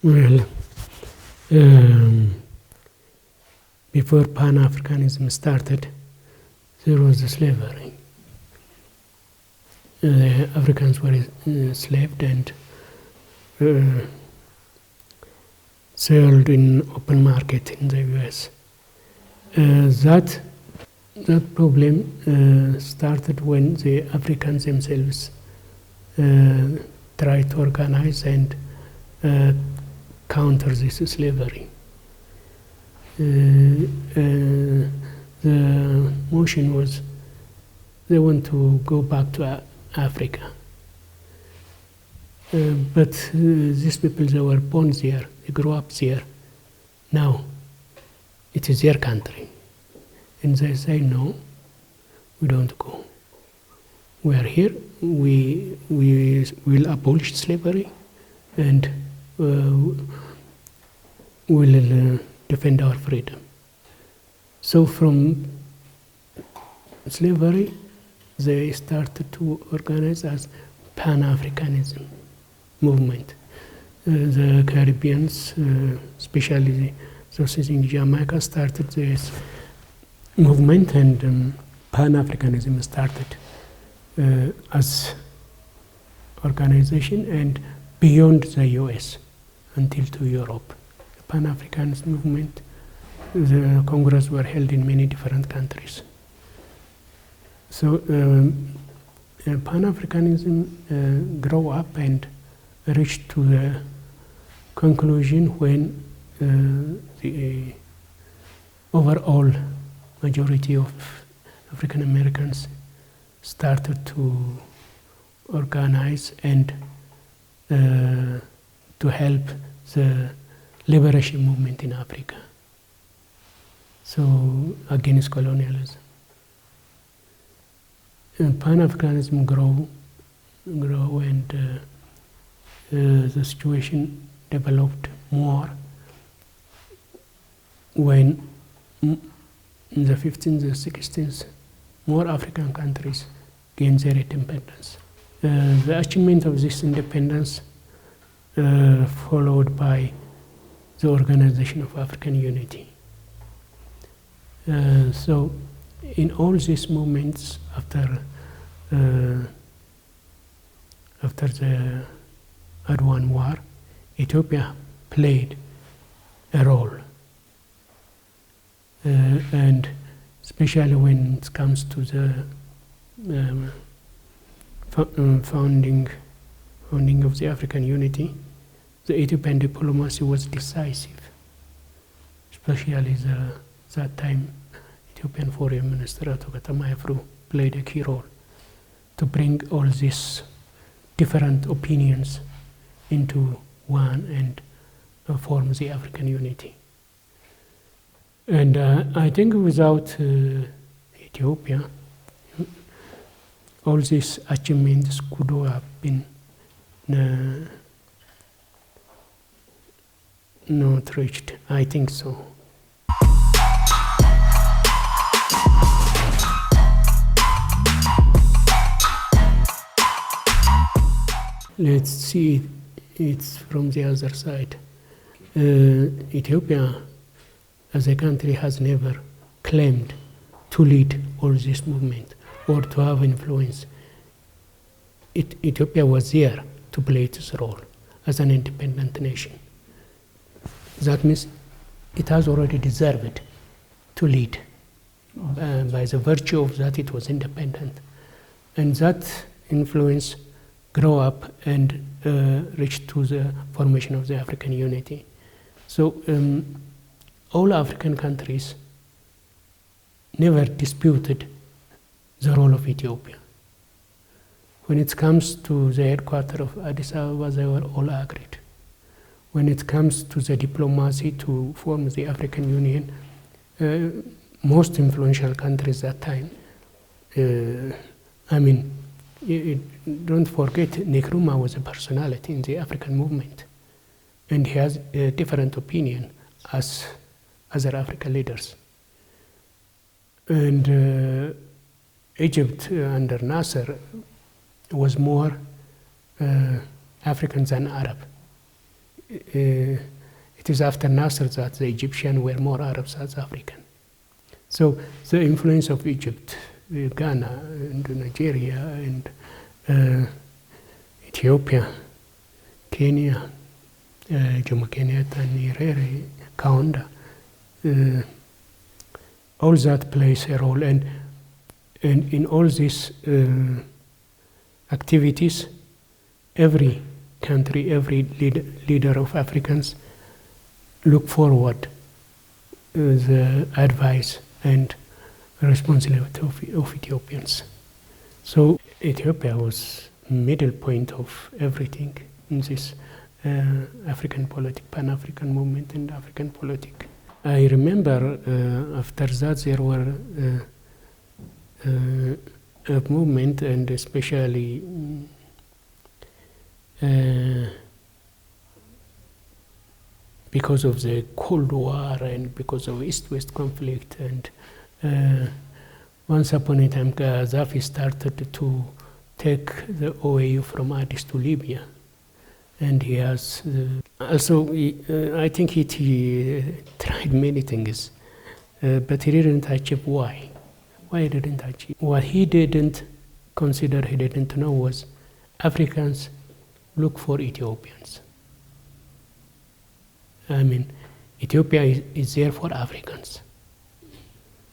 Well, before Pan-Africanism started, there was slavery. The Africans were enslaved and sold in open market in the US. That problem started when the Africans themselves tried to organize and counter this slavery. The motion was they want to go back to Africa. But these people, they were born there, they grew up there. Now, it is their country. And they say, no, we don't go. We are here, we will abolish slavery and will defend our freedom. So from slavery, they started to organize as Pan-Africanism movement. The Caribbeans, especially those in Jamaica, started this movement, and Pan-Africanism started as organization and beyond the US until to Europe. The Pan-Africanist movement, the Congress were held in many different countries. So Pan-Africanism grew up and reached to the conclusion when the overall majority of African Americans started to organize and to help the liberation movement in Africa. So against colonialism. And Pan-Africanism grow and the situation developed more when in the 15th and 16th, more African countries gained their independence. The achievement of this independence followed by the Organization of African Unity. So in all these movements after the Adwan War, Ethiopia played a role. And especially when it comes to the founding of the African Unity, the Ethiopian diplomacy was decisive. Especially that time, Ethiopian Foreign Minister Ato Katama Efru played a key role to bring all these different opinions into one and form the African unity. And I think without Ethiopia, all these achievements could have been not reached. I think so. Let's see it from the other side. Ethiopia as a country has never claimed to lead all this movement or to have influence. Ethiopia was there to play its role as an independent nation. That means it has already deserved to lead by the virtue of that it was independent. And that influence grow up and reach to the formation of the African unity. So all African countries never disputed the role of Ethiopia. When it comes to the headquarters of Addis Ababa, they were all agreed. When it comes to the diplomacy to form the African Union, most influential countries at that time, don't forget, Nkrumah was a personality in the African movement, and he has a different opinion as other African leaders. And Egypt under Nasser was more African than Arab. it is after Nasser that the Egyptians were more Arab South African. So the influence of Egypt, Ghana, and Nigeria, and Ethiopia, Kenya, Jomo Kenyatta, Nyerere, Kaunda, all that plays a role. And in all these activities, every country, every leader of Africans look forward the advice and responsibility of Ethiopians. So Ethiopia was middle point of everything in this African politic, Pan-African movement and African politic. I remember after that there were a movement, and especially because of the Cold War and because of East-West conflict, and once upon a time Gaddafi started to take the OAU from Addis to Libya, and he has also I think he tried many things, but he didn't achieve. Why he didn't achieve? What he didn't consider, he didn't know, was Africans look for Ethiopians. I mean, Ethiopia is there for Africans.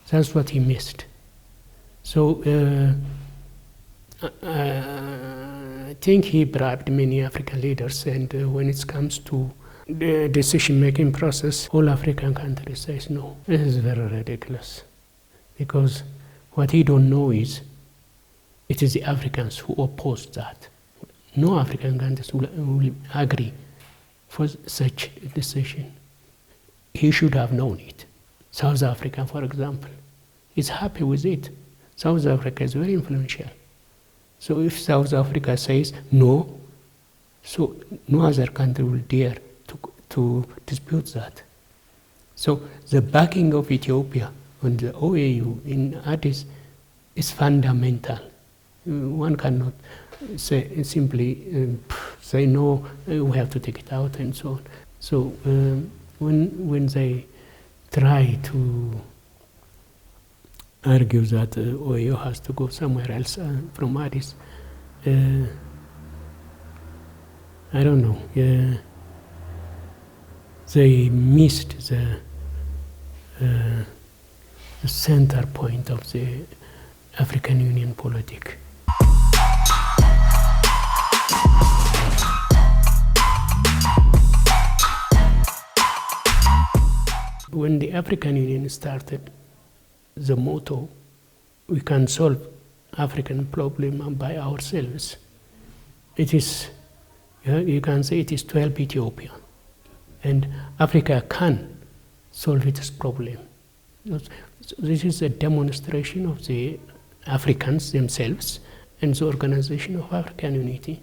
That's what he missed. So I think he bribed many African leaders, and when it comes to the decision-making process, all African countries say no. This is very ridiculous, because what he don't know is it is the Africans who oppose that. No African countries will agree for such a decision. He should have known it. South Africa, for example, is happy with it. South Africa is very influential. So if South Africa says no, so no other country will dare to dispute that. So the backing of Ethiopia on the OAU in Addis is fundamental. One cannot say simply say no, we have to take it out and so on. So when they try to argue that OAU has to go somewhere else from Addis, I don't know. They missed the center point of the African Union politic. When the African Union started, the motto, we can solve African problem by ourselves. It is, you can say it is 12 Ethiopia, and Africa can solve its problem. This is a demonstration of the Africans themselves and the organization of African unity.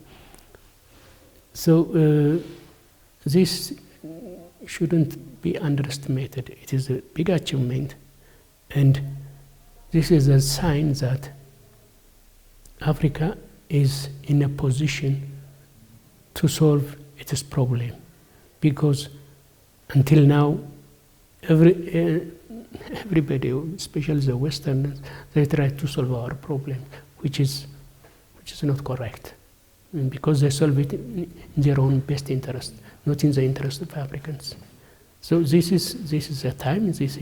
So this shouldn't be underestimated. It is a big achievement, and this is a sign that Africa is in a position to solve its problem, because until now everybody, especially the Westerners, they try to solve our problem, which is not correct, because they solve it in their own best interest, not in the interest of Africans. So this is a time, this is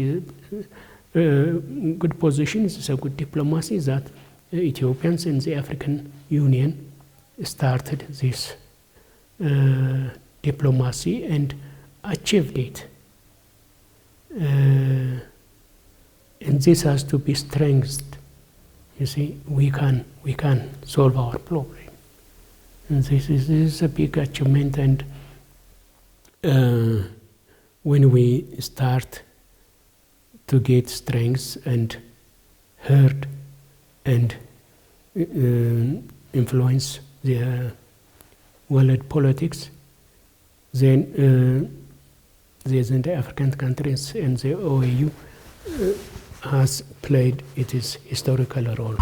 a good position, this is a good diplomacy that Ethiopians and the African Union started this diplomacy and achieved it. And this has to be strengthened. You see, we can solve our problem. And this is a big achievement, and when we start to get strength and heard and influence the world politics, then the African countries and the OAU has played its historical role.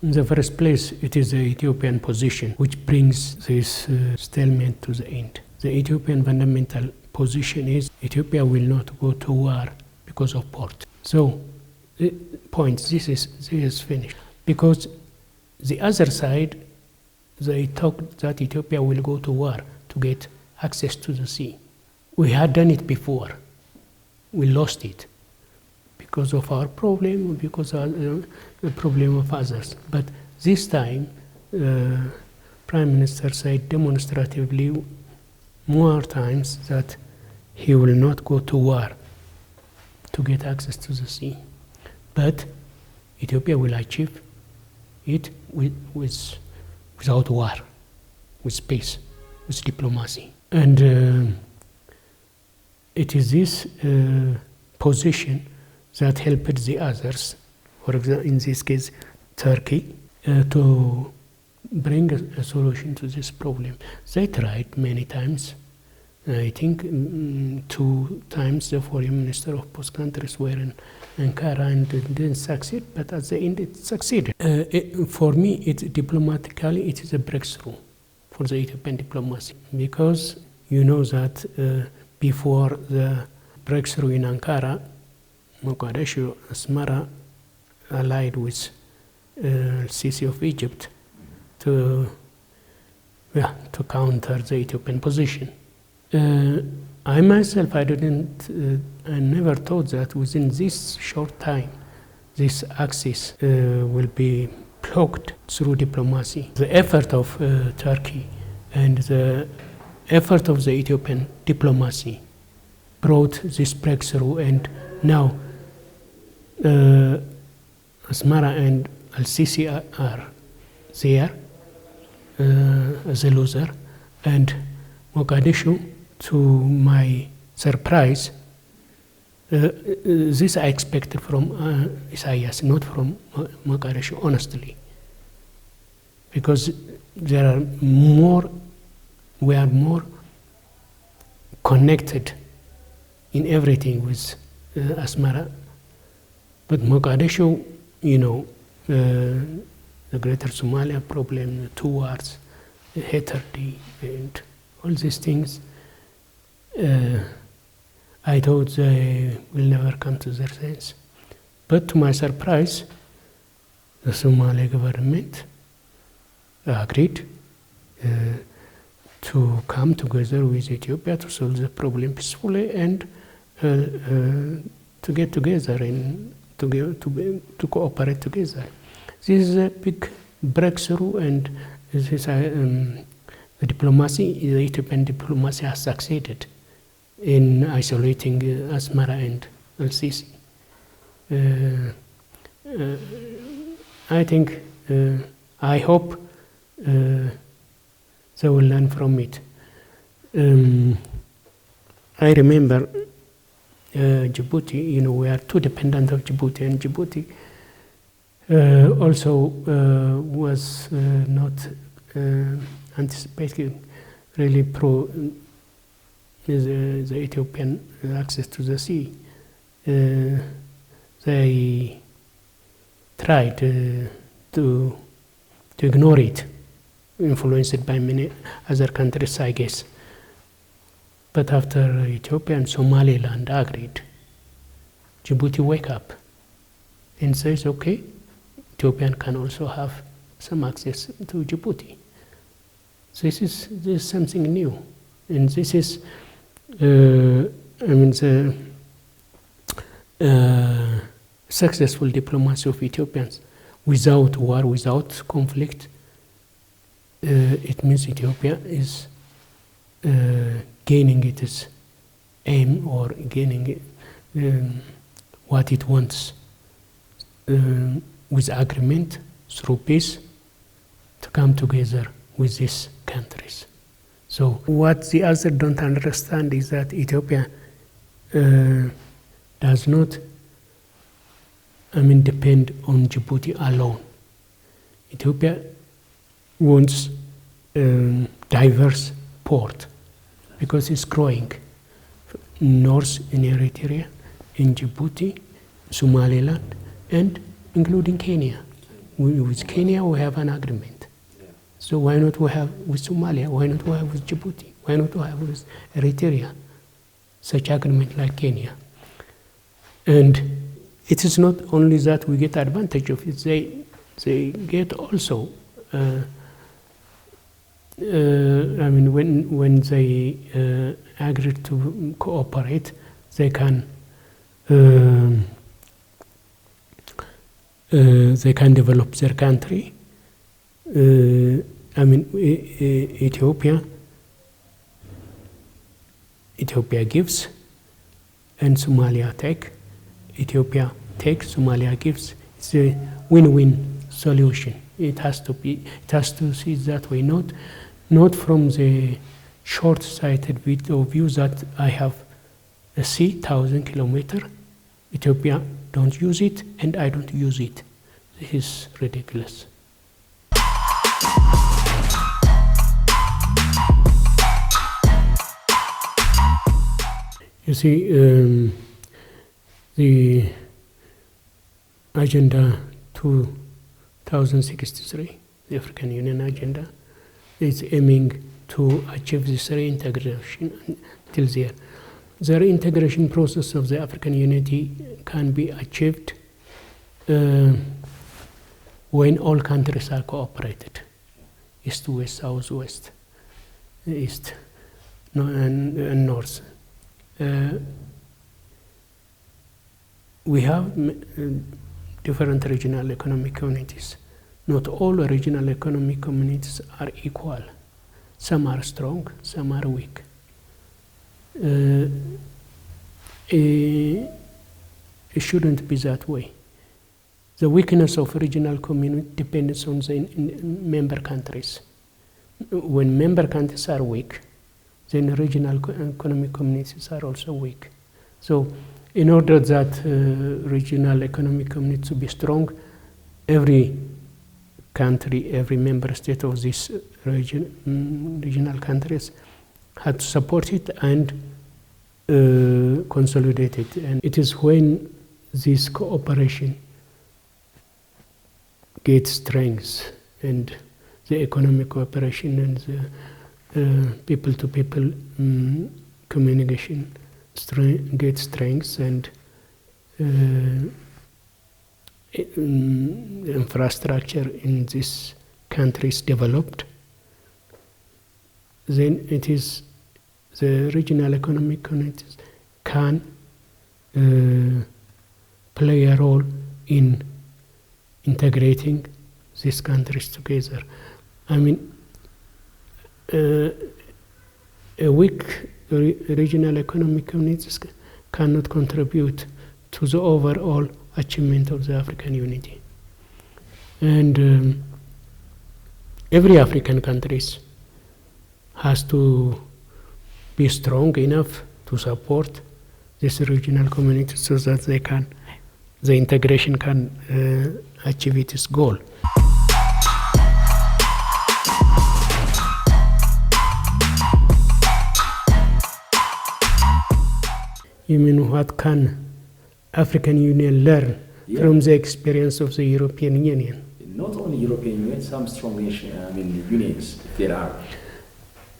In the first place, it is the Ethiopian position which brings this stalemate to the end. The Ethiopian fundamental position is Ethiopia will not go to war because of port. So, this is finished. Because the other side, they talk that Ethiopia will go to war to get access to the sea. We had done it before. We lost it because of our problem, because of the problem of others. But this time, Prime Minister said demonstratively more times that he will not go to war to get access to the sea. But Ethiopia will achieve it without war, with peace, with diplomacy. And it is this position that helped the others, for example, in this case, Turkey, to bring a solution to this problem. They tried many times. I think 2 times the foreign minister of both countries were in Ankara and didn't succeed, but at the end it succeeded. For me, diplomatically, it is a breakthrough for the Ethiopian diplomacy, because you know that before the breakthrough in Ankara, Mogadishu, Asmara allied with Sisi of Egypt to counter the Ethiopian position. I myself, I never thought that within this short time, this axis will be blocked through diplomacy. The effort of Turkey and the effort of the Ethiopian diplomacy brought this breakthrough, and now Asmara and Al-Sisi are there as a loser, and Mogadishu, to my surprise, this I expected from Isaias, not from Mogadishu, honestly, because we are more connected in everything with Asmara. But Mogadishu, the Greater Somalia problem, the 2 wars, the Hethardhi, and all these things, I thought they will never come to their sense. But to my surprise, the Somali government agreed to come together with Ethiopia to solve the problem peacefully and to get together and to cooperate together. This is a big breakthrough, and this is the Ethiopian diplomacy has succeeded in isolating Asmara and Al-Sisi. I think, I hope they will learn from it. I remember Djibouti, we are too dependent of Djibouti, and Djibouti also was not anticipating really the Ethiopian access to the sea. They tried to ignore it, influenced by many other countries, I guess. But after Ethiopia and Somaliland agreed, Djibouti wake up and says, okay, Ethiopian can also have some access to Djibouti. So this is something new, and this is, the successful diplomacy of Ethiopians without war, without conflict. It means Ethiopia is gaining its aim, or gaining what it wants with agreement through peace to come together with these countries. So what the others don't understand is that Ethiopia does not depend on Djibouti alone. Ethiopia wants diverse port because it's growing north in Eritrea, in Djibouti, Somaliland, and including Kenya. with Kenya we have an agreement. So why not we have with Somalia? Why not we have with Djibouti? Why not we have with Eritrea? Such agreement like Kenya. And it is not only that we get advantage of it, they get also, when they agree to cooperate, they can develop their country. Ethiopia gives, and Somalia take. Ethiopia takes, Somalia gives. It's a win-win solution. It has to see it that way, not from the short-sighted view that I have a sea 1,000 kilometers. Ethiopia don't use it, and I don't use it. This is ridiculous. You see, the Agenda 2063, the African Union Agenda, is aiming to achieve this reintegration until there. The reintegration process of the African unity can be achieved when all countries are cooperated, east, west, south, west, east, and north. We have different regional economic communities. Not all regional economic communities are equal. Some are strong, some are weak. It shouldn't be that way. The weakness of regional community depends on the member countries. When member countries are weak, then regional economic communities are also weak. So in order that regional economic community to be strong, every country, every member state of this regional countries had to support it and consolidate it. And it is when this cooperation gets strength, and the economic cooperation and the people-to-people communication gets strength, and infrastructure in these countries developed, then it is the regional economic communities can play a role in integrating these countries together. I mean, a weak regional economic communities cannot contribute to the overall achievement of the African unity. And every African countries has to be strong enough to support this regional community so that the integration can achieve its goal. You mean what can African Union learn from the experience of the European Union? Not only European Union, some strong unions, there are.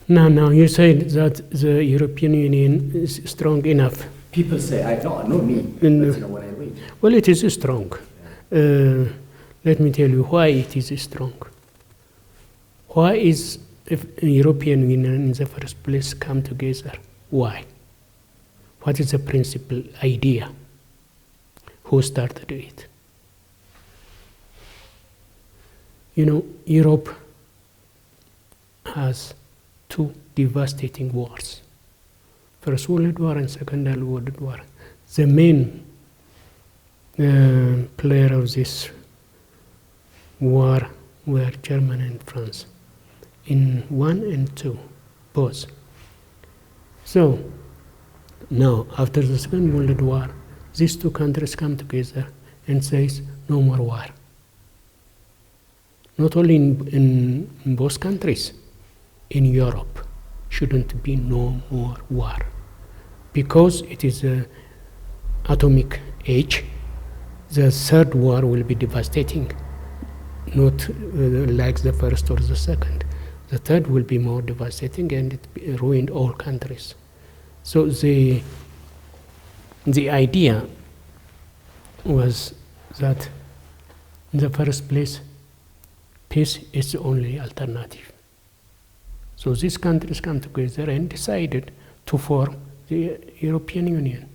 No, you said that the European Union is strong enough. People say, not me, but when I read. Well, it is strong. Let me tell you why it is strong. Why is if European Union in the first place come together? Why? What is the principal idea? Who started it? You know, Europe has two devastating wars. First World War and Second World War. The main player of this war were Germany and France, in 1 and 2, both. So now, after the Second World War, these two countries come together and says no more war. Not only in both countries, in Europe shouldn't be no more war, because it is an atomic age. The third war will be devastating. not like the first or the second. The third will be more devastating, and it ruined all countries. So the idea was that in the first place, peace is the only alternative. So these countries come together and decided to form the European Union.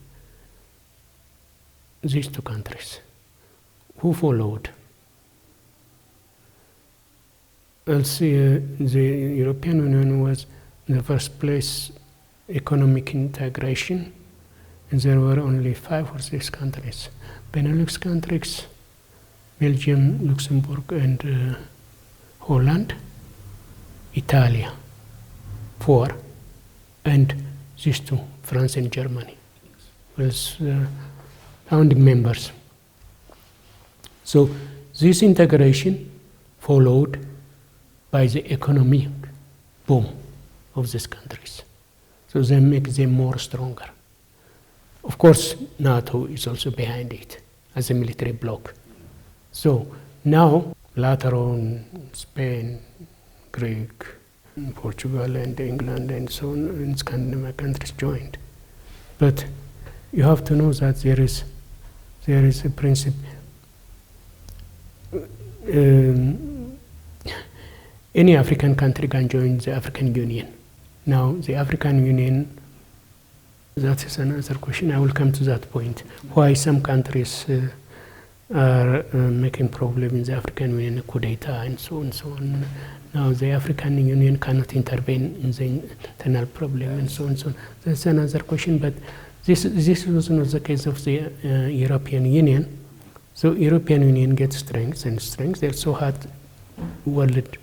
These two countries. Who followed? Also, the European Union was in the first place economic integration, and there were only 5 or 6 countries. Benelux countries, Belgium, Luxembourg, and Holland, Italy, 4, and these 2, France and Germany, was founding members. So this integration followed by the economic boom of these countries. So they make them more stronger. Of course, NATO is also behind it as a military bloc. So now, later on, Spain, Greek, Portugal, and England, and so on, and Scandinavian countries joined. But you have to know that there is a principle. Any African country can join the African Union. Now, the African Union, that is another question. I will come to that point. Why some countries are making problem in the African Union, coup d'etat, and so on, so on. Now, the African Union cannot intervene in the internal problem, and so on, so on. That's another question, but this was not the case of the European Union. So European Union gets strength and strength. They also had world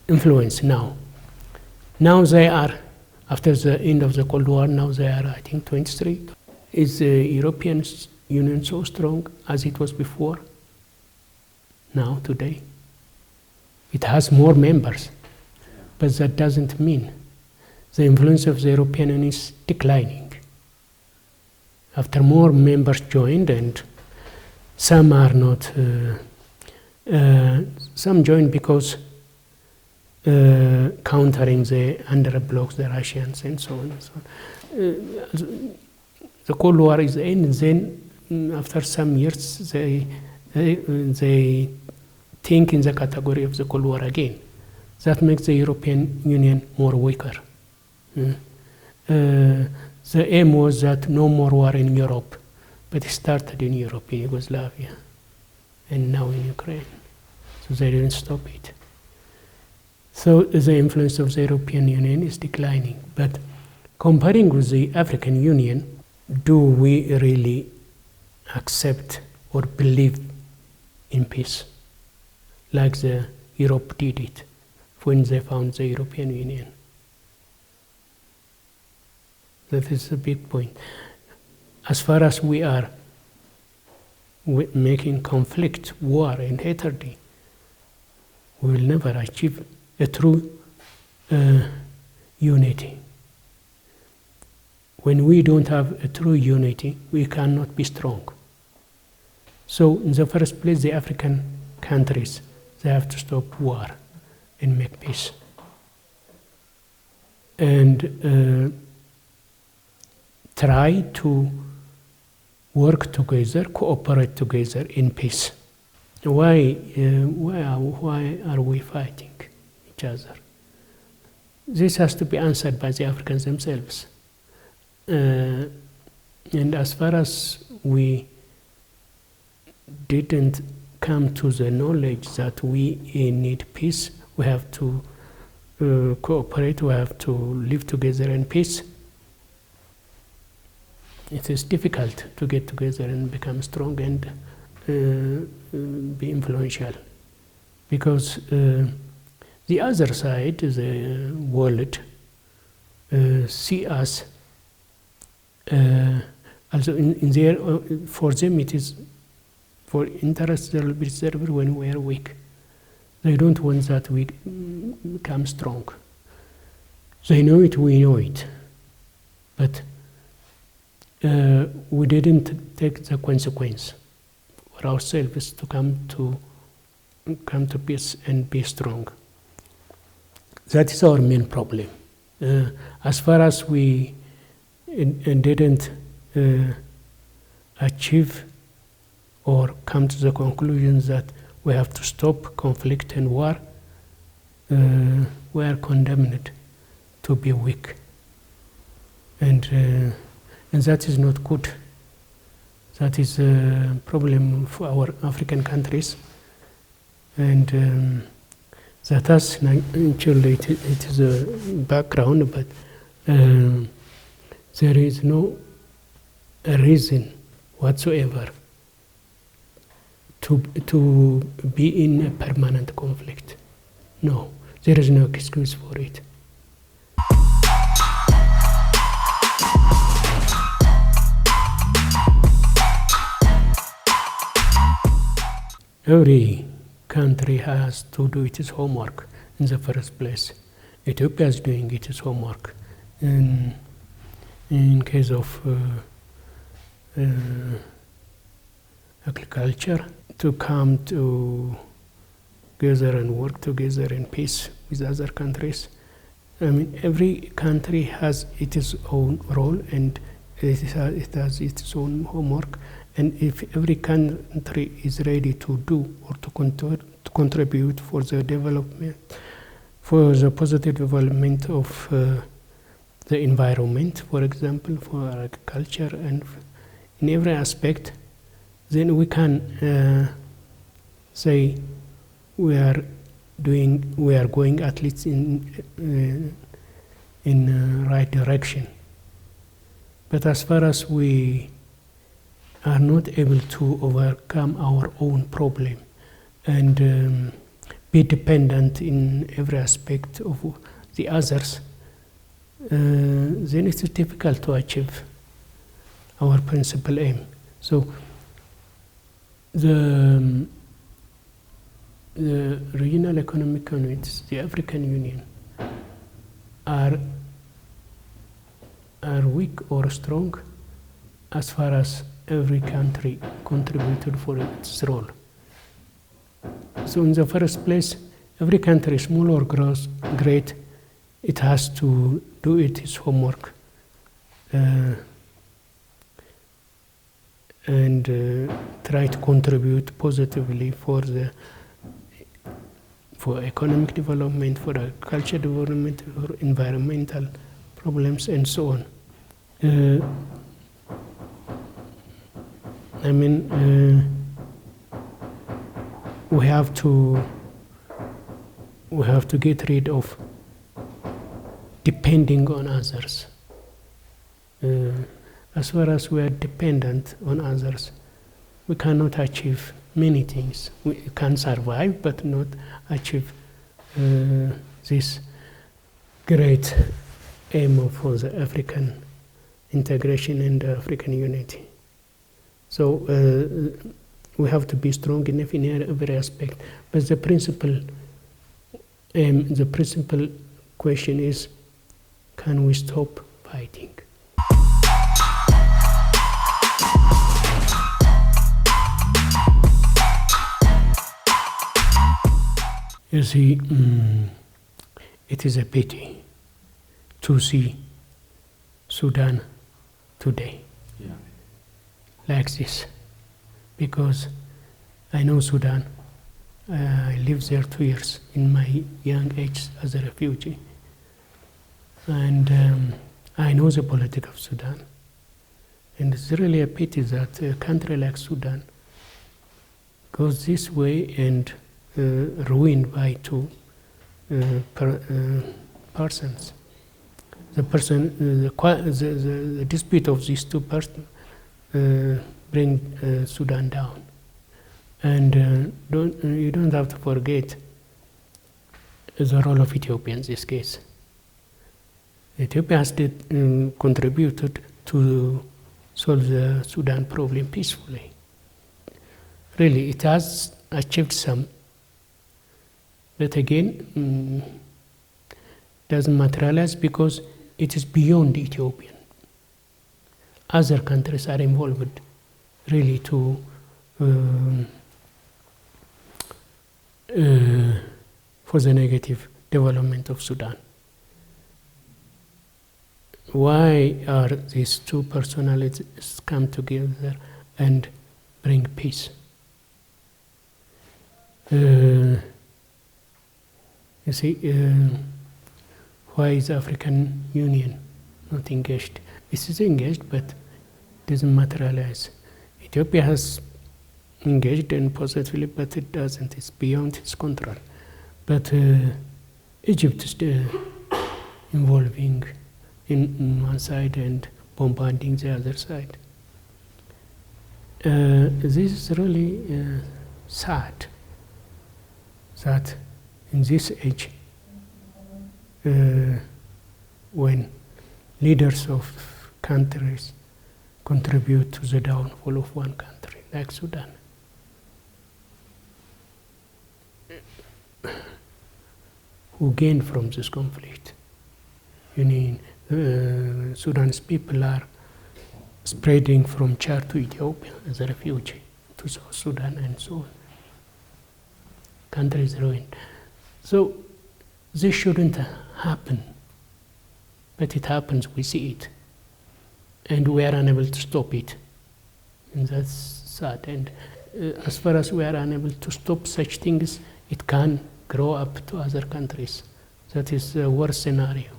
influence now. Now they are, after the end of the Cold War, now they are, I think, 23. Is the European Union so strong as it was before? Now, today? It has more members, but that doesn't mean the influence of the European Union is declining. After more members joined, and some are not, some joined because countering the under blocks, the Russians, and so on and so on. The Cold War is ended, then after some years they think in the category of the Cold War again. That makes the European Union more weaker. The aim was that no more war in Europe, but it started in Europe, in Yugoslavia, and now in Ukraine. So they didn't stop it. So the influence of the European Union is declining. But comparing with the African Union, do we really accept or believe in peace like the Europe did it when they found the European Union? That is a big point. As far as we are making conflict, war, and hatred, we will never achieve a true unity. When we don't have a true unity, we cannot be strong. So in the first place, the African countries, they have to stop war and make peace. And try to work together, cooperate together in peace. Why are we fighting each other? This has to be answered by the Africans themselves. And as far as we didn't come to the knowledge that we need peace, we have to cooperate, we have to live together in peace, it is difficult to get together and become strong and be influential, because the other side, the world, see us also in their, for them it is for interest they will be served when we are weak. They don't want that we become strong. They know it, we know it, but we didn't take the consequence for ourselves to come to come to peace and be strong. That is our main problem. As far as we didn't achieve or come to the conclusion that we have to stop conflict and war, we are condemned to be weak. And that is not good. That is a problem for our African countries. And that has, actually, it is a background, but there is no reason whatsoever to be in a permanent conflict. No, there is no excuse for it. Every country has to do its homework in the first place. Ethiopia is doing its homework. In case of agriculture, to come together and work together in peace with other countries. I mean, every country has its own role and it has its own homework. And if every country is ready to do or to contribute for the development, for the positive development of the environment, for example, for agriculture and in every aspect, then we can say we are going at least in right direction. But as far as we are not able to overcome our own problem and be dependent in every aspect of the others, then it is difficult to achieve our principal aim. So the regional economic communities, the African Union, are weak or strong as far as every country contributed for its role. So in the first place, every country, small or great, it has to do its homework and try to contribute positively for economic development, for agriculture development, for environmental problems, and so on. I mean, we have to get rid of depending on others. As far as we are dependent on others, we cannot achieve many things. We can survive, but not achieve this great aim for the African integration and African unity. So we have to be strong enough in every aspect. But the principal aim, the principal question is, can we stop fighting? You see, it is a pity to see Sudan today like this, because I know Sudan. I lived there 2 years in my young age as a refugee, and I know the politics of Sudan. And it's really a pity that a country like Sudan goes this way and ruined by two persons. The dispute of these two persons bring Sudan down. And you don't have to forget the role of Ethiopia in this case. Ethiopia has contributed to solve the Sudan problem peacefully. Really, it has achieved some, but again, doesn't materialize because it is beyond Ethiopian. Other countries are involved really to for the negative development of Sudan. Why are these two personalities come together and bring peace? You see, why is the African Union not engaged? It is engaged, but doesn't materialize. Ethiopia has engaged and positively, but it doesn't. It's beyond its control. But Egypt is involving in one side and bombarding the other side. This is really sad that in this age, when leaders of countries contribute to the downfall of one country, like Sudan, who gain from this conflict? You mean Sudan's people are spreading from Chad to Ethiopia as a refugee to South Sudan and so on. Country is ruined. So this shouldn't happen, but it happens, we see it. And we are unable to stop it. And that's sad. And as far as we are unable to stop such things, it can grow up to other countries. That is the worst scenario.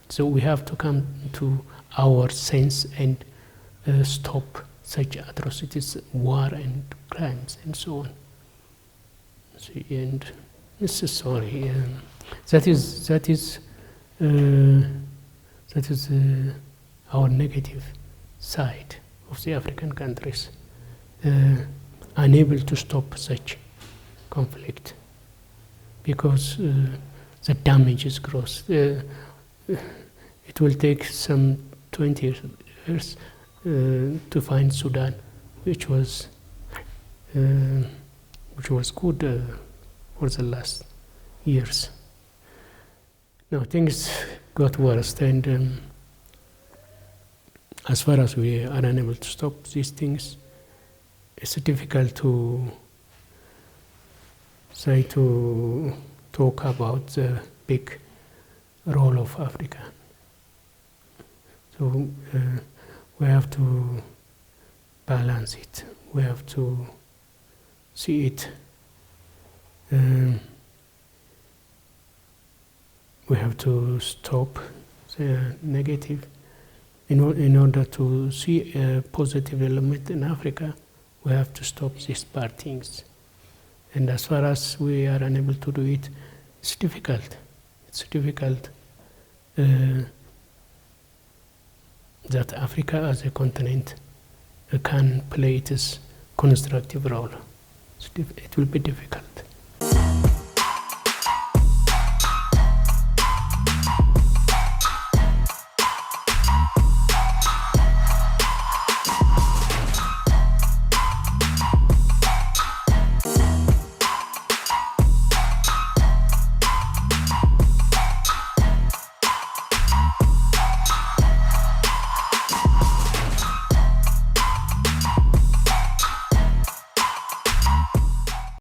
So we have to come to our sense and stop such atrocities, war and crimes and so on. See, and this is sorry. That is our negative side of the African countries, unable to stop such conflict because the damage is gross. It will take some 20 years to find Sudan, which was good for the last years. Now things got worse, and as far as we are unable to stop these things, it's difficult to talk about the big role of Africa. So we have to balance it. We have to see it. We have to stop the negative. In order to see a positive element in Africa, we have to stop these bad things. And as far as we are unable to do it, it's difficult. It's difficult that Africa as a continent can play its constructive role. It will be difficult.